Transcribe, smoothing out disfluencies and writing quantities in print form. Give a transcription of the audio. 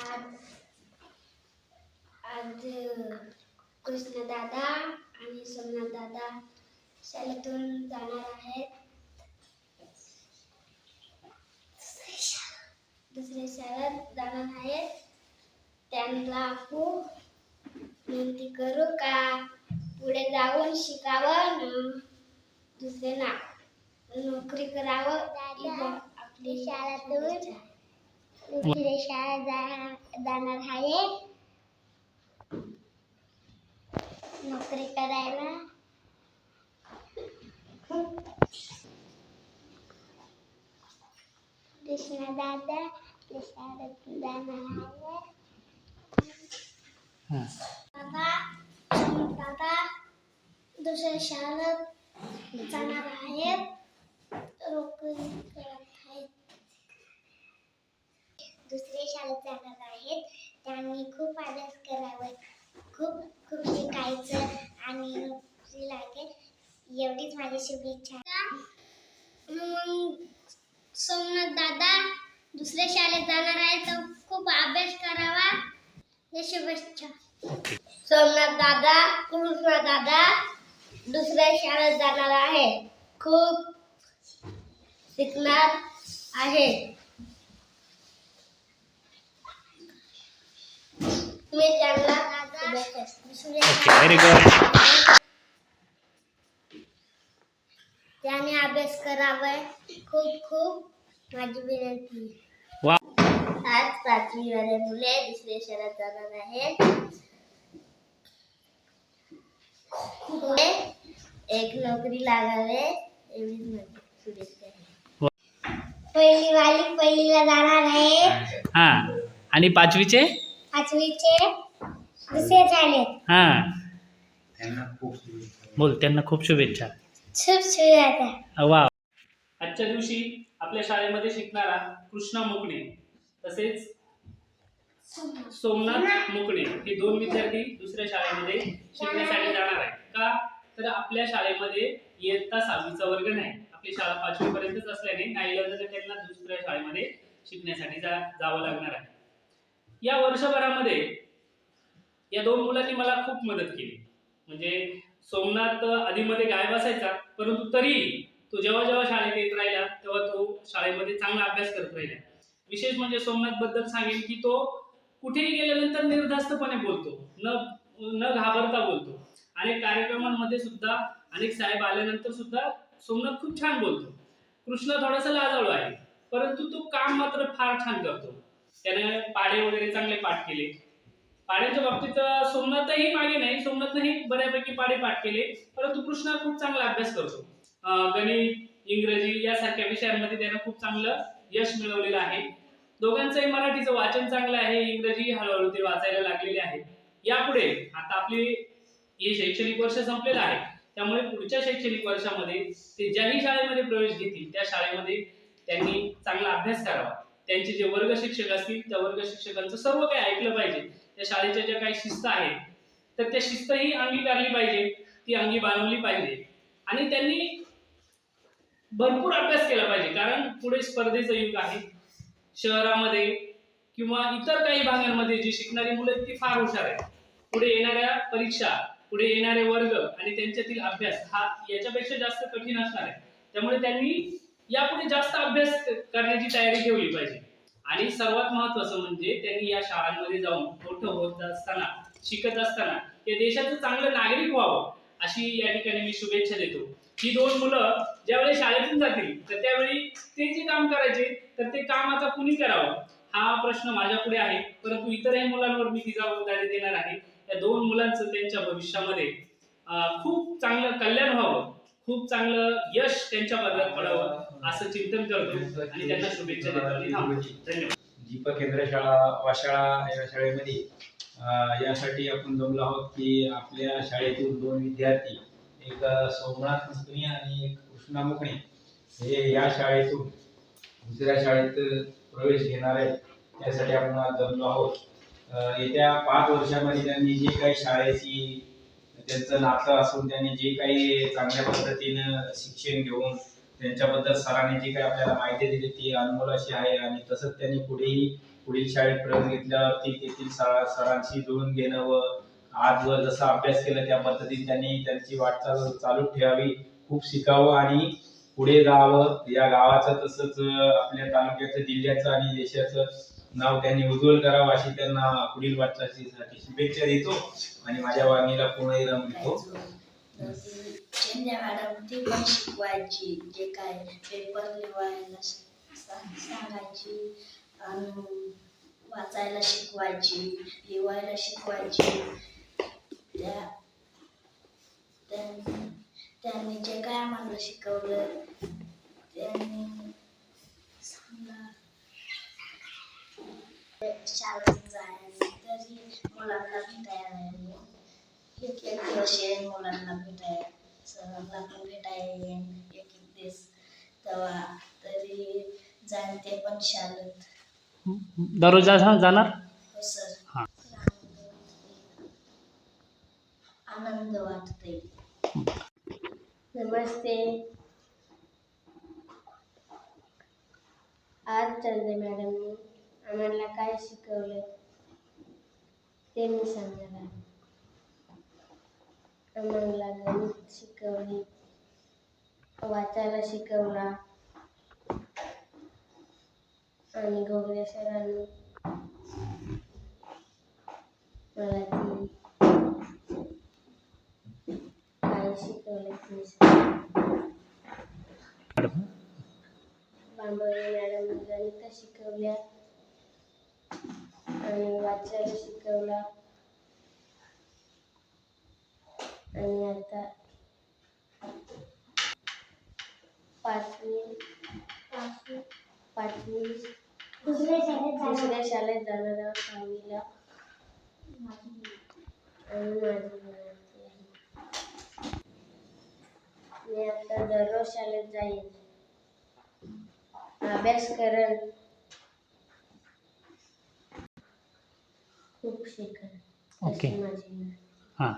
आज आज कृष्ण दादा आणि सोमनाथ दादा शाळेतून जाणार आहेत. दुसऱ्या शाळेत जाणार आहेत. त्यांना खूप विनंती करू का पुढे जाऊन शिकावं दुसरे नोकरी करावं. आपली शाळेतून दुसऱ्या शाळेत जाणार आहे नोकरी करायला. कृष्ण दादा शाळेत जाणार आहे. दादा दुसऱ्या शाळेत जाणार आहेत. नोकरी करत आहेत. दुसऱ्या शाळेत जाणार आहेत. त्यांनी खूप अभ्यास करावा, खूप खूप शिकायचं आणि नोकरी लागेल एवढीच माझी शुभेच्छा. सोमनाथ दादा दुसऱ्या शाळेत जाणार आहे तर खूप अभ्यास करावा या शुभेच्छा. सोमनाथ दादा कृष्ण दादा दुसऱ्या शाळेत जाणार आहे. खूप शिकणार आहे. मी त्यांना त्याने अभ्यास करावा खूप खूप माझी विनंती. आज 5वी वाले मुले दुसऱ्या शाळेत जाणार आहेत. एक नोकरी लागावे एवढीच माझी शुभेच्छा आहे. पहिली वाली पहिलीला जाणार आहे. आणि पाचवीचे दुसऱ्या शाळेत. बोल, त्यांना खूप शुभेच्छा. खूप शुभेच्छा. वा. आजच्या दिवशी आपल्या शाळेमध्ये शिकणारा कृष्णा मुकणे तसेच सोमनाथ मुकणे हे 2 विद्यार्थी दुसऱ्या शाळेमध्ये शिकण्यासाठी जाणार आहेत. का तर आपल्या शाळेमध्ये इयत्ता 6वीचा वर्ग नाही. आपली शाळा 5वी पर्यंतच असल्याने नाईलाजाने त्यांना दुसऱ्या शाळेमध्ये शिकण्यासाठी जावं लागणार आहे. या वर्षभरामध्ये या 2 मुलांनी मला खूप मदत केली. म्हणजे सोमनाथ आधीमध्ये गायब असायचा, परंतु तरीही तो जेव्हा जेव्हा शाळेत येत राहिला तेव्हा तो शाळेमध्ये चांगला अभ्यास करत राहिला. विशेष म्हणजे सोमनाथ बद्दल सांगेन की तो कुठेही गेल्यानंतर निर्धास्तपणे बोलतो, न घाबरता बोलतो. अनेक कार्यक्रमांमध्ये सुद्धा अनेक साहेब आल्यानंतर सुद्धा सोमनाथ खूप छान बोलतो. कृष्ण थोडासा लाजाळू आहे, परंतु तो काम मात्र फार छान करतो. त्याने पाढे वगैरे चांगले पाठ केले. पाढ्यांच्या बाबतीत सोमनाथही मागे नाही, सोमनाथनेही बऱ्यापैकी पाढे पाठ केले, परंतु कृष्ण खूप चांगला अभ्यास करतो. गणित, इंग्रजी यासारख्या विषयांमध्ये त्याने खूप चांगलं यश मिळवलेलं आहे. दोघांचंही मराठीचं वाचन चांगलं आहे, इंग्रजी हळूहळू ते वाचायला लागलेले आहेत. यापुढे आता आपली हे शैक्षणिक वर्ष संपलेलं आहे, त्यामुळे पुढच्या शैक्षणिक वर्षामध्ये ते ज्याही शाळेमध्ये प्रवेश घेतील त्या शाळेमध्ये त्यांनी चांगला अभ्यास करावा. त्यांचे जे वर्ग शिक्षक असतील त्या वर्ग शिक्षकांचं सर्व काही ऐकलं पाहिजे. त्या शाळेच्या ज्या काही शिस्त आहेत तर त्या शिस्तही अंगीकारली पाहिजे, ती अंगी बाणवली पाहिजे आणि त्यांनी भरपूर अभ्यास केला पाहिजे. कारण पुढे स्पर्धेचं युग आहे. शहरामध्ये किंवा इतर काही भागांमध्ये जी शिकणारी मुलं ती फार हुशार आहेत. पुढे येणाऱ्या परीक्षा, पुढे येणारे वर्ग आणि त्यांच्यातील अभ्यास हा याच्यापेक्षा जास्त कठीण असणार आहे. त्यामुळे त्यांनी यापुढे जास्त अभ्यास करण्याची तयारी ठेवली पाहिजे. आणि सर्वात महत्त्वाचं म्हणजे त्यांनी या शाळांमध्ये जाऊन मोठं होत असताना, शिकत असताना या देशाचं चांगलं नागरिक व्हावं अशी या ठिकाणी मी शुभेच्छा देतो. ही 2 मुलं ज्यावेळी शाळेतून जातील तर त्यावेळी ते जे काम करायचे तर ते काम आता कुणी करावं हा प्रश्न माझ्या पुढे आहे. परंतु इतरही मुलांवर मी ती जबाबदारी देणार आहे. या 2 मुलांचं त्यांच्या भविष्यामध्ये खूप चांगलं कल्याण व्हावं, खूप चांगलं यश त्यांच्या पदरात पडावं असं चिंतन करतो आणि त्यांना शुभेच्छा देतो. धन्यवाद. दीपक केंद्र शाळा वाशाळा या शाळेमध्ये यासाठी आपण जमलो आहोत की आपल्या शाळेतील 2 विद्यार्थी, एक सोमनाथ मुकणे आणि एक कृष्णा मुकणे, हे या शाळेतून दुसऱ्या शाळेत प्रवेश घेणार आहेत. त्यासाठी आपण आज जमलो आहोत. येत्या 5 वर्षामध्ये त्यांनी जे काही शाळेची त्यांचं नातं असून त्यांनी जे काही चांगल्या पद्धतीनं शिक्षण घेऊन त्यांच्याबद्दल सरांनी जी काही आपल्याला माहिती दिली ती अनमोल अशी आहे. आणि तसंच त्यांनी पुढेही पुढील शाळेत प्रवेश घेतल्यावरती तेथील सरांशी जुळून घेणं व आजवर जसा अभ्यास केला त्या पद्धतीने त्यांनी त्यांची वाटचाल चालू ठेवावी, खूप शिकावं आणि पुढे जावं. या गावाचं तसंच आपल्या तालुक्याचं, जिल्ह्याचं आणि देशाचं नाव त्यांनी उज्ज्वल करावं अशी त्यांना पुढील वाटचालीसाठी शुभेच्छा देतो आणि माझ्या वाणीला पूर्णविराम देतो. शिंदे मॅडम ती पण शिकवायची, जे काय पेपर लिहायला सांगायची आणि वाचायला शिकवायची, लिहायला शिकवायची. त्यांनी जे काय आम्हाला शिकवलं त्यांनी शाळेत जायला तरी मुलांना भेटायला एक दिवस येईन, मुलांना भेटायला, सरांना पण भेटायला येईन एक दिवस. तेव्हा तरी जाईन ते पण शाळेत. दररोज जाणार? हो सर. हां. आनंद वाटते. नमस्ते. आज चंदे मॅडमनी आम्हाला काय शिकवलं ते मी सांगणार आहे. आम्हाला गणित शिकवली, वाचायला शिकवला आणि घोगरे सरांनी मराठी काय शिकवलं ते बांबळे मॅडम गणित शिकवल्या आणि वाचायला शिकवला आणि आता पाचवी दुसऱ्या शाळेत जाणार आहोत 6वीला आणि मी आता दररोज शाळेत जाईन, अभ्यास करेन, खूप शिकेन. ओके. हां.